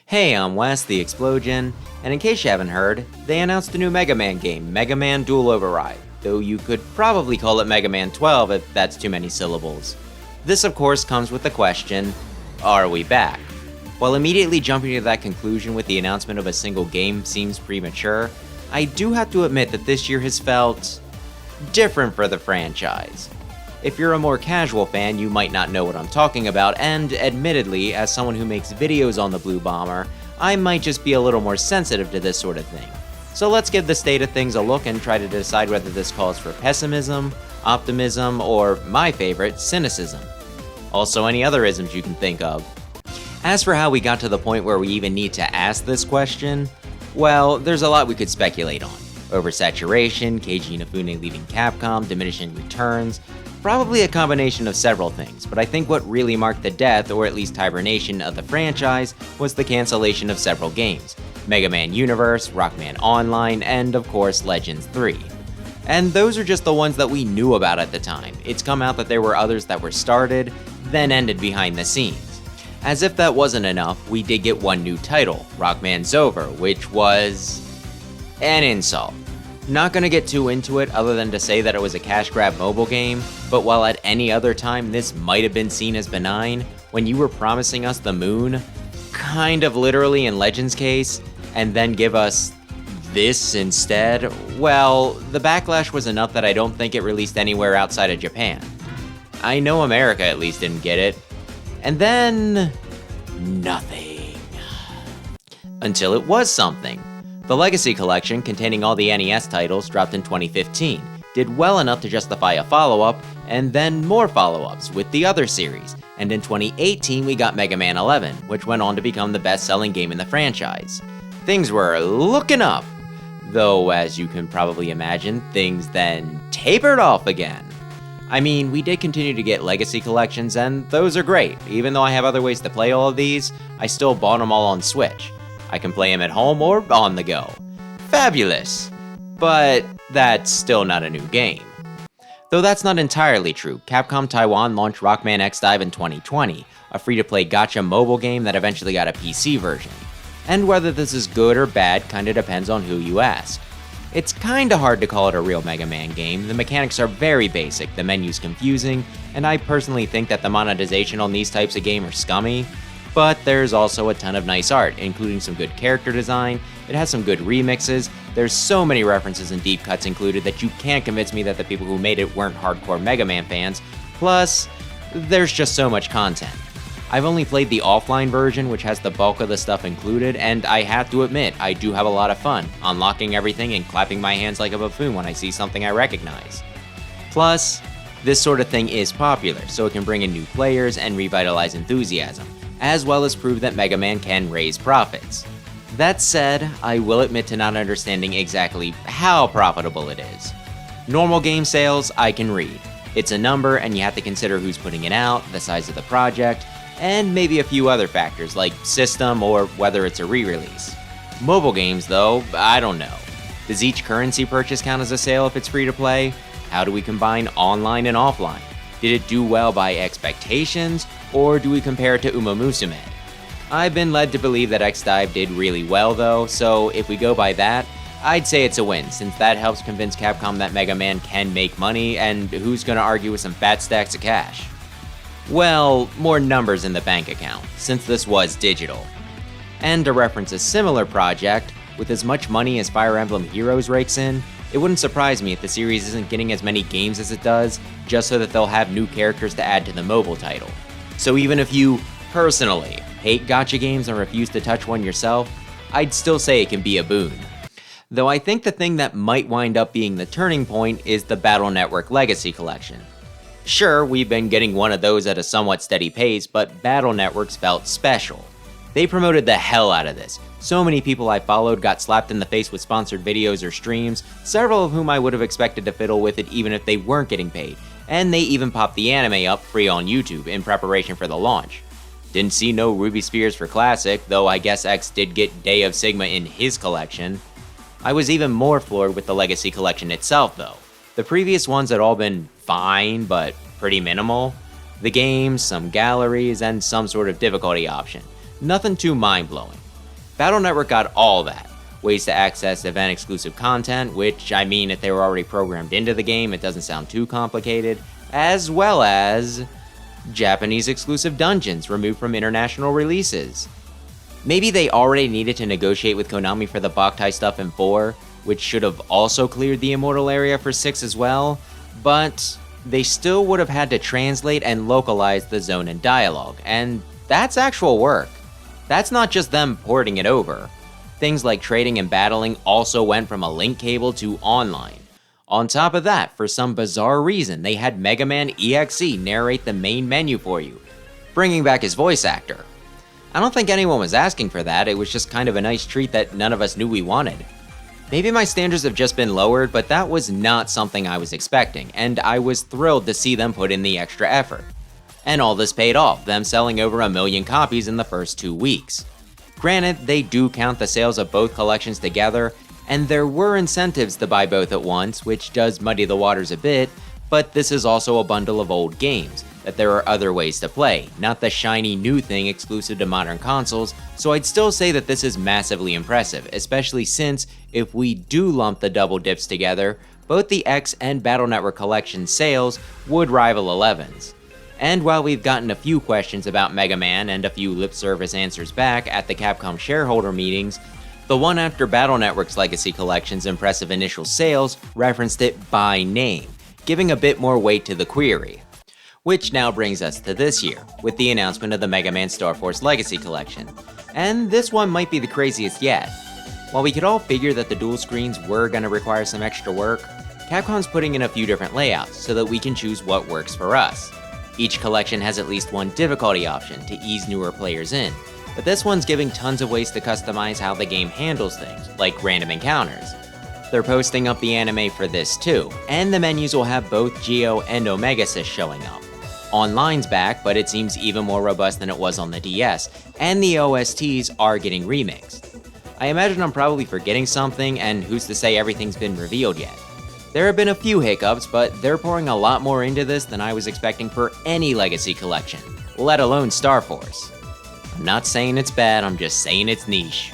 Hey, I'm Wes, the Explosion, and in case you haven't heard, they announced a new Mega Man game, Mega Man Dual Override, though you could probably call it Mega Man 12 if that's too many syllables. This of course comes with the question, are we back? While immediately jumping to that conclusion with the announcement of a single game seems premature, I do have to admit that this year has felt different for the franchise. If you're a more casual fan, you might not know what I'm talking about, and admittedly, as someone who makes videos on the Blue Bomber, I might just be a little more sensitive to this sort of thing. So let's give the state of things a look and try to decide whether this calls for pessimism, optimism, or, my favorite, cynicism. Also any other isms you can think of. As for how we got to the point where we even need to ask this question, well, there's a lot we could speculate on. Oversaturation, Keiji Inafune leaving Capcom, diminishing returns, probably a combination of several things, but I think what really marked the death, or at least hibernation, of the franchise was the cancellation of several games. Mega Man Universe, Rockman Online, and of course Legends 3. And those are just the ones that we knew about at the time. It's come out that there were others that were started, then ended behind the scenes. As if that wasn't enough, we did get one new title, Rockman's Over, which was an insult. Not gonna get too into it other than to say that it was a cash grab mobile game, but while at any other time this might have been seen as benign, when you were promising us the moon, kind of literally in Legends' case, and then give us this instead, well, the backlash was enough that I don't think it released anywhere outside of Japan. I know America at least didn't get it. And then nothing. Until it was something. The Legacy Collection, containing all the NES titles, dropped in 2015, did well enough to justify a follow-up, and then more follow-ups with the other series, and in 2018 we got Mega Man 11, which went on to become the best-selling game in the franchise. Things were looking up, though as you can probably imagine, things then tapered off again. I mean, we did continue to get Legacy Collections, and those are great. Even though I have other ways to play all of these, I still bought them all on Switch. I can play them at home or on the go. Fabulous! But that's still not a new game. Though that's not entirely true, Capcom Taiwan launched Rockman X-Dive in 2020, a free-to-play gacha mobile game that eventually got a PC version. And whether this is good or bad kinda depends on who you ask. It's kinda hard to call it a real Mega Man game, the mechanics are very basic, the menu's confusing, and I personally think that the monetization on these types of games are scummy. But there's also a ton of nice art, including some good character design, it has some good remixes, there's so many references and deep cuts included that you can't convince me that the people who made it weren't hardcore Mega Man fans, plus, there's just so much content. I've only played the offline version, which has the bulk of the stuff included, and I have to admit, I do have a lot of fun, unlocking everything and clapping my hands like a buffoon when I see something I recognize. Plus, this sort of thing is popular, so it can bring in new players and revitalize enthusiasm, as well as prove that Mega Man can raise profits. That said, I will admit to not understanding exactly how profitable it is. Normal game sales, I can read. It's a number and you have to consider who's putting it out, the size of the project, and maybe a few other factors like system or whether it's a re-release. Mobile games though, I don't know. Does each currency purchase count as a sale if it's free to play? How do we combine online and offline? Did it do well by expectations, or do we compare it to Uma Musume? I've been led to believe that X-Dive did really well though, so if we go by that, I'd say it's a win, since that helps convince Capcom that Mega Man can make money, and who's gonna argue with some fat stacks of cash? Well, more numbers in the bank account, since this was digital. And to reference a similar project, with as much money as Fire Emblem Heroes rakes in, it wouldn't surprise me if the series isn't getting as many games as it does, just so that they'll have new characters to add to the mobile title. So even if you, personally, hate gacha games and refuse to touch one yourself, I'd still say it can be a boon. Though I think the thing that might wind up being the turning point is the Battle Network Legacy Collection. Sure, we've been getting one of those at a somewhat steady pace, but Battle Networks felt special. They promoted the hell out of this. So many people I followed got slapped in the face with sponsored videos or streams, several of whom I would have expected to fiddle with it even if they weren't getting paid, and they even popped the anime up free on YouTube in preparation for the launch. Didn't see no Ruby Spheres for Classic, though I guess X did get Day of Sigma in his collection. I was even more floored with the Legacy Collection itself though. The previous ones had all been fine, but pretty minimal. The games, some galleries, and some sort of difficulty option. Nothing too mind-blowing. Battle Network got all that. Ways to access event-exclusive content, which, I mean, if they were already programmed into the game, it doesn't sound too complicated, as well as Japanese-exclusive dungeons removed from international releases. Maybe they already needed to negotiate with Konami for the Boktai stuff in 4, which should have also cleared the Immortal area for 6 as well, but they still would have had to translate and localize the zone and dialogue, and that's actual work. That's not just them porting it over. Things like trading and battling also went from a link cable to online. On top of that, for some bizarre reason, they had Mega Man EXE narrate the main menu for you, bringing back his voice actor. I don't think anyone was asking for that, it was just kind of a nice treat that none of us knew we wanted. Maybe my standards have just been lowered, but that was not something I was expecting, and I was thrilled to see them put in the extra effort. And all this paid off, them selling over 1 million copies in the first 2 weeks. Granted, they do count the sales of both collections together, and there were incentives to buy both at once, which does muddy the waters a bit, but this is also a bundle of old games, that there are other ways to play, not the shiny new thing exclusive to modern consoles, so I'd still say that this is massively impressive, especially since, if we do lump the double dips together, both the X and Battle Network collection sales would rival 11's. And while we've gotten a few questions about Mega Man and a few lip service answers back at the Capcom shareholder meetings, the one after Battle Network's Legacy Collection's impressive initial sales referenced it by name, giving a bit more weight to the query. Which now brings us to this year, with the announcement of the Mega Man Star Force Legacy Collection. And this one might be the craziest yet. While we could all figure that the dual screens were going to require some extra work, Capcom's putting in a few different layouts so that we can choose what works for us. Each collection has at least one difficulty option to ease newer players in, but this one's giving tons of ways to customize how the game handles things, like random encounters. They're posting up the anime for this too, and the menus will have both Geo and Omega Sys showing up. Online's back, but it seems even more robust than it was on the DS, and the OSTs are getting remixed. I imagine I'm probably forgetting something, and who's to say everything's been revealed yet. There have been a few hiccups, but they're pouring a lot more into this than I was expecting for any Legacy collection, let alone Star Force. I'm not saying it's bad, I'm just saying it's niche.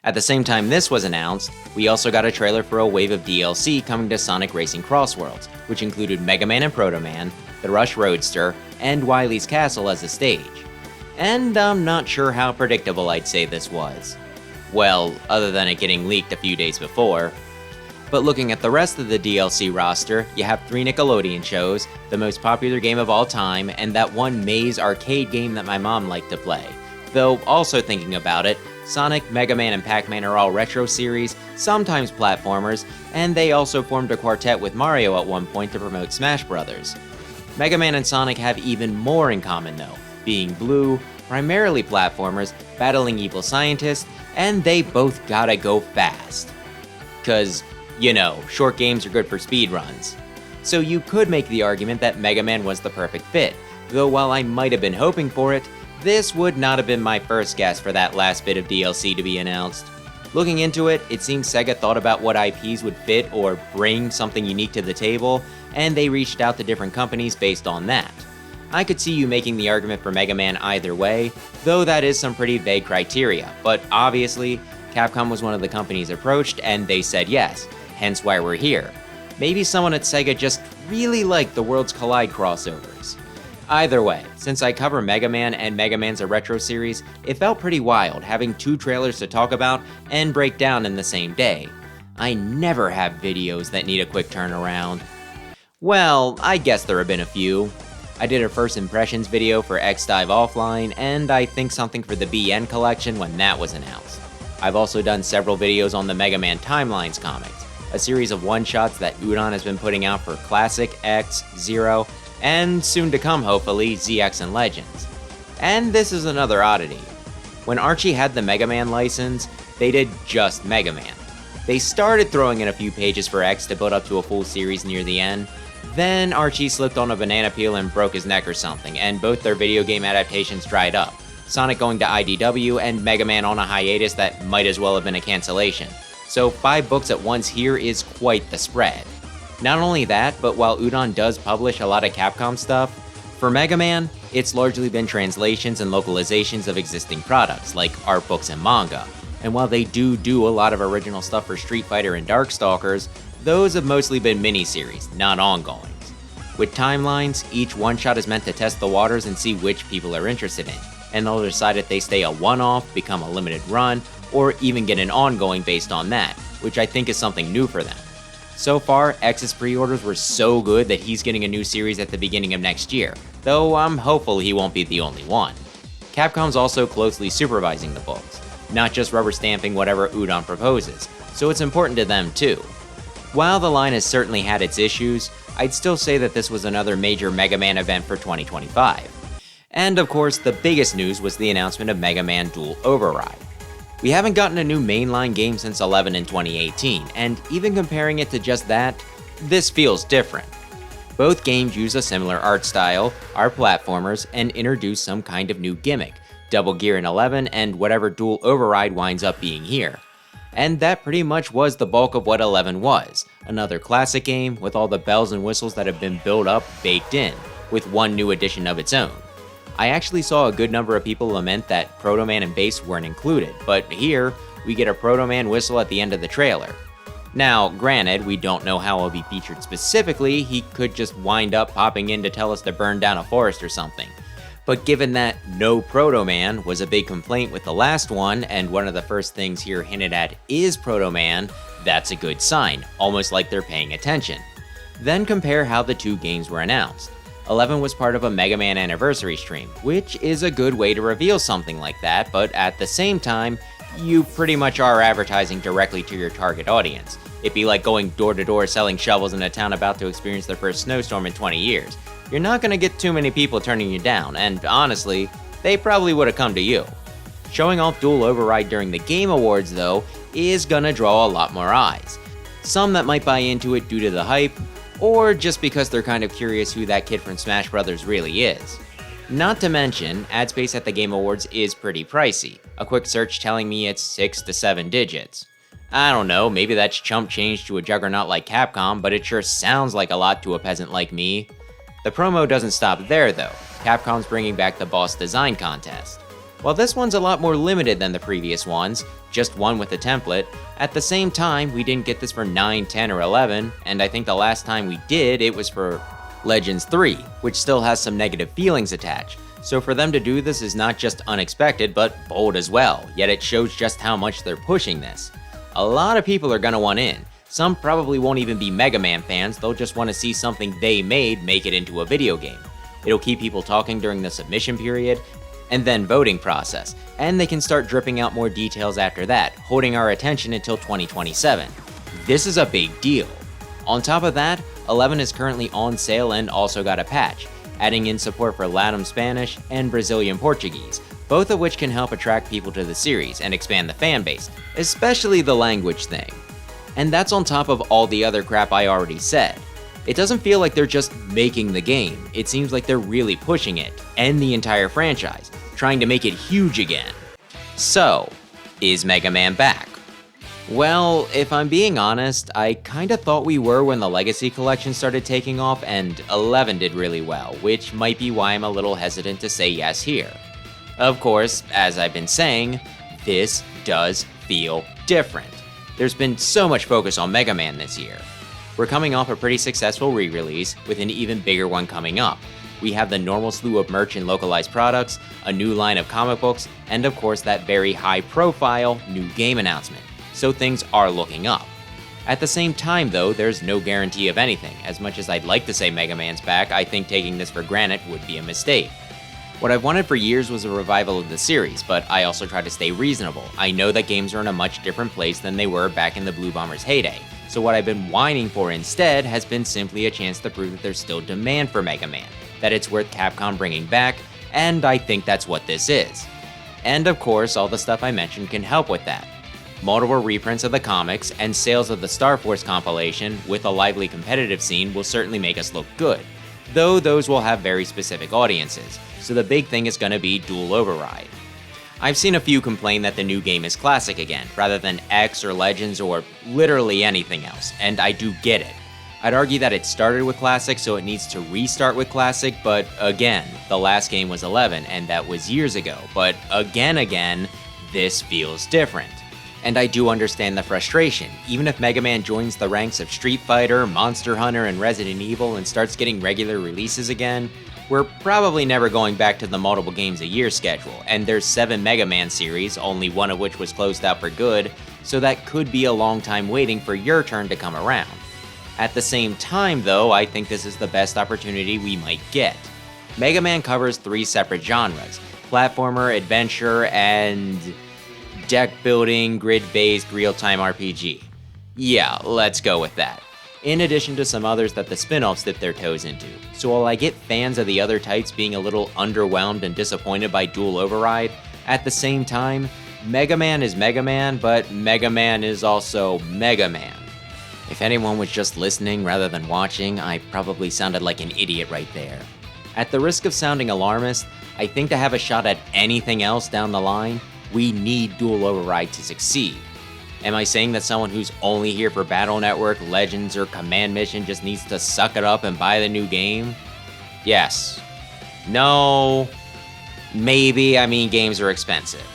At the same time this was announced, we also got a trailer for a wave of DLC coming to Sonic Racing Crossworlds, which included Mega Man and Proto Man, the Rush Roadster, and Wily's Castle as a stage. And I'm not sure how predictable I'd say this was. Well, other than it getting leaked a few days before. But looking at the rest of the DLC roster, you have 3 Nickelodeon shows, the most popular game of all time, and that one maze arcade game that my mom liked to play. Though, also thinking about it, Sonic, Mega Man, and Pac-Man are all retro series, sometimes platformers, and they also formed a quartet with Mario at one point to promote Smash Bros. Mega Man and Sonic have even more in common though, being blue, primarily platformers, battling evil scientists, and they both gotta go fast. 'Cause, you know, short games are good for speedruns. So you could make the argument that Mega Man was the perfect fit, though while I might have been hoping for it, this would not have been my first guess for that last bit of DLC to be announced. Looking into it, it seems Sega thought about what IPs would fit or bring something unique to the table, and they reached out to different companies based on that. I could see you making the argument for Mega Man either way, though that is some pretty vague criteria, but obviously, Capcom was one of the companies approached and they said yes, hence why we're here. Maybe someone at Sega just really liked the Worlds Collide crossovers. Either way, since I cover Mega Man and Mega Man's a retro series, it felt pretty wild having 2 trailers to talk about and break down in the same day. I never have videos that need a quick turnaround. Well, I guess there have been a few. I did a first impressions video for X-Dive Offline, and I think something for the BN collection when that was announced. I've also done several videos on the Mega Man Timelines comics, a series of one-shots that Udon has been putting out for Classic, X, Zero, and soon to come hopefully, ZX and Legends. And this is another oddity. When Archie had the Mega Man license, they did just Mega Man. They started throwing in a few pages for X to build up to a full series near the end, then Archie slipped on a banana peel and broke his neck or something, and both their video game adaptations dried up. Sonic going to IDW and Mega Man on a hiatus that might as well have been a cancellation. So 5 books at once here is quite the spread. Not only that, but while Udon does publish a lot of Capcom stuff, for Mega Man, it's largely been translations and localizations of existing products, like art books and manga, And while they do a lot of original stuff for Street Fighter and Darkstalkers, those have mostly been miniseries, not ongoings. With timelines, each one-shot is meant to test the waters and see which people are interested in, and they'll decide if they stay a one-off, become a limited run, or even get an ongoing based on that, which I think is something new for them. So far, X's pre-orders were so good that he's getting a new series at the beginning of next year, though I'm hopeful he won't be the only one. Capcom's also closely supervising the books, not just rubber stamping whatever Udon proposes, so it's important to them too. While the line has certainly had its issues, I'd still say that this was another major Mega Man event for 2025. And of course, the biggest news was the announcement of Mega Man Dual Override. We haven't gotten a new mainline game since 11 in 2018, and even comparing it to just that, this feels different. Both games use a similar art style, are platformers, and introduce some kind of new gimmick, Double Gear in 11 and whatever Dual Override winds up being here. And that pretty much was the bulk of what 11 was, another classic game with all the bells and whistles that have been built up baked in, with one new addition of its own. I actually saw a good number of people lament that Proto Man and Bass weren't included, but here, we get a Proto Man whistle at the end of the trailer. Now, granted, we don't know how he'll be featured specifically, he could just wind up popping in to tell us to burn down a forest or something. But given that no Proto Man was a big complaint with the last one, and one of the first things here hinted at is Proto Man, that's a good sign, almost like they're paying attention. Then compare how the two games were announced. 11 was part of a Mega Man anniversary stream, which is a good way to reveal something like that, but at the same time, you pretty much are advertising directly to your target audience. It'd be like going door to door selling shovels in a town about to experience their first snowstorm in 20 years. You're not gonna get too many people turning you down, and honestly, they probably would've come to you. Showing off Dual Override during the Game Awards, though, is gonna draw a lot more eyes. Some that might buy into it due to the hype, or just because they're kind of curious who that kid from Smash Bros. Really is. Not to mention, ad space at the Game Awards is pretty pricey, a quick search telling me it's 6 to 7 digits. I don't know, maybe that's chump change to a juggernaut like Capcom, but it sure sounds like a lot to a peasant like me. The promo doesn't stop there though, Capcom's bringing back the Boss Design Contest. While this one's a lot more limited than the previous ones, just one with a template, at the same time we didn't get this for 9, 10, or 11, and I think the last time we did it was for Legends 3, which still has some negative feelings attached. So for them to do this is not just unexpected, but bold as well, yet it shows just how much they're pushing this. A lot of people are gonna want in. Some probably won't even be Mega Man fans, they'll just want to see something they made make it into a video game. It'll keep people talking during the submission period, and then voting process, and they can start dripping out more details after that, holding our attention until 2027. This is a big deal. On top of that, 11 is currently on sale and also got a patch, adding in support for Latin Spanish and Brazilian Portuguese, both of which can help attract people to the series and expand the fanbase, especially the language thing. And that's on top of all the other crap I already said. It doesn't feel like they're just making the game, it seems like they're really pushing it, and the entire franchise, trying to make it huge again. So, is Mega Man back? Well, if I'm being honest, I kinda thought we were when the Legacy Collection started taking off and 11 did really well, which might be why I'm a little hesitant to say yes here. Of course, as I've been saying, this does feel different. There's been so much focus on Mega Man this year. We're coming off a pretty successful re-release, with an even bigger one coming up. We have the normal slew of merch and localized products, a new line of comic books, and of course that very high-profile new game announcement, so things are looking up. At the same time though, there's no guarantee of anything. As much as I'd like to say Mega Man's back, I think taking this for granted would be a mistake. What I've wanted for years was a revival of the series, but I also try to stay reasonable. I know that games are in a much different place than they were back in the Blue Bombers' heyday, so what I've been whining for instead has been simply a chance to prove that there's still demand for Mega Man, that it's worth Capcom bringing back, and I think that's what this is. And of course, all the stuff I mentioned can help with that. Multiple reprints of the comics and sales of the Star Force compilation with a lively competitive scene will certainly make us look good, though those will have very specific audiences, so the big thing is gonna be Dual Override. I've seen a few complain that the new game is classic again, rather than X or Legends or literally anything else, and I do get it. I'd argue that it started with classic, so it needs to restart with classic, but again, the last game was 11, and that was years ago, but again, this feels different. And I do understand the frustration. Even if Mega Man joins the ranks of Street Fighter, Monster Hunter, and Resident Evil and starts getting regular releases again, we're probably never going back to the multiple games a year schedule, and there's 7 Mega Man series, only one of which was closed out for good, so that could be a long time waiting for your turn to come around. At the same time though, I think this is the best opportunity we might get. Mega Man covers 3 separate genres: platformer, adventure, and deck building, grid-based, real-time RPG. Yeah, let's go with that. In addition to some others that the spin-offs dip their toes into. So while I get fans of the other types being a little underwhelmed and disappointed by Dual Override, at the same time, Mega Man is Mega Man, but Mega Man is also Mega Man. If anyone was just listening rather than watching, I probably sounded like an idiot right there. At the risk of sounding alarmist, I think to have a shot at anything else down the line, we need Dual Override to succeed. Am I saying that someone who's only here for Battle Network, Legends, or Command Mission just needs to suck it up and buy the new game? Yes. No. Maybe. I mean, games are expensive.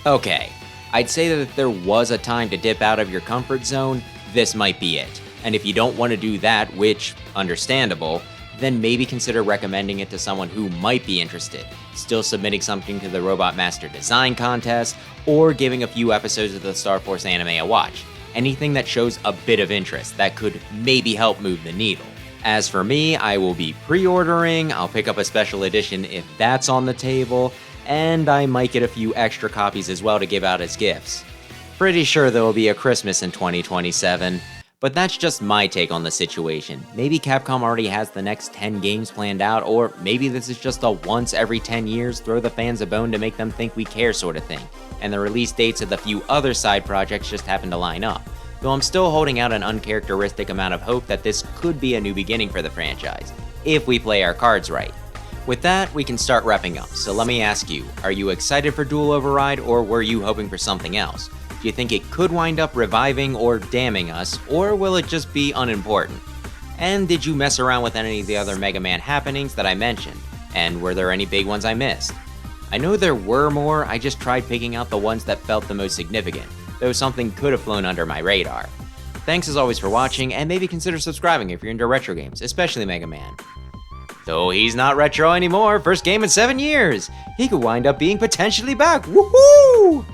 Okay. I'd say that if there was a time to dip out of your comfort zone, this might be it. And if you don't want to do that, which, understandable, then maybe consider recommending it to someone who might be interested, still submitting something to the Robot Master Design Contest, or giving a few episodes of the Star Force anime a watch. Anything that shows a bit of interest that could maybe help move the needle. As for me, I will be pre-ordering, I'll pick up a special edition if that's on the table, and I might get a few extra copies as well to give out as gifts. Pretty sure there will be a Christmas in 2027. But that's just my take on the situation. Maybe Capcom already has the next 10 games planned out, or maybe this is just a once every 10 years throw the fans a bone to make them think we care sort of thing, and the release dates of the few other side projects just happen to line up. Though I'm still holding out an uncharacteristic amount of hope that this could be a new beginning for the franchise, if we play our cards right. With that, we can start wrapping up, so let me ask you, are you excited for Dual Override, or were you hoping for something else? Do you think it could wind up reviving or damning us, or will it just be unimportant? And did you mess around with any of the other Mega Man happenings that I mentioned? And were there any big ones I missed? I know there were more, I just tried picking out the ones that felt the most significant, though something could have flown under my radar. Thanks as always for watching, and maybe consider subscribing if you're into retro games, especially Mega Man. Though he's not retro anymore, first game in 7 years! He could wind up being potentially back, woohoo!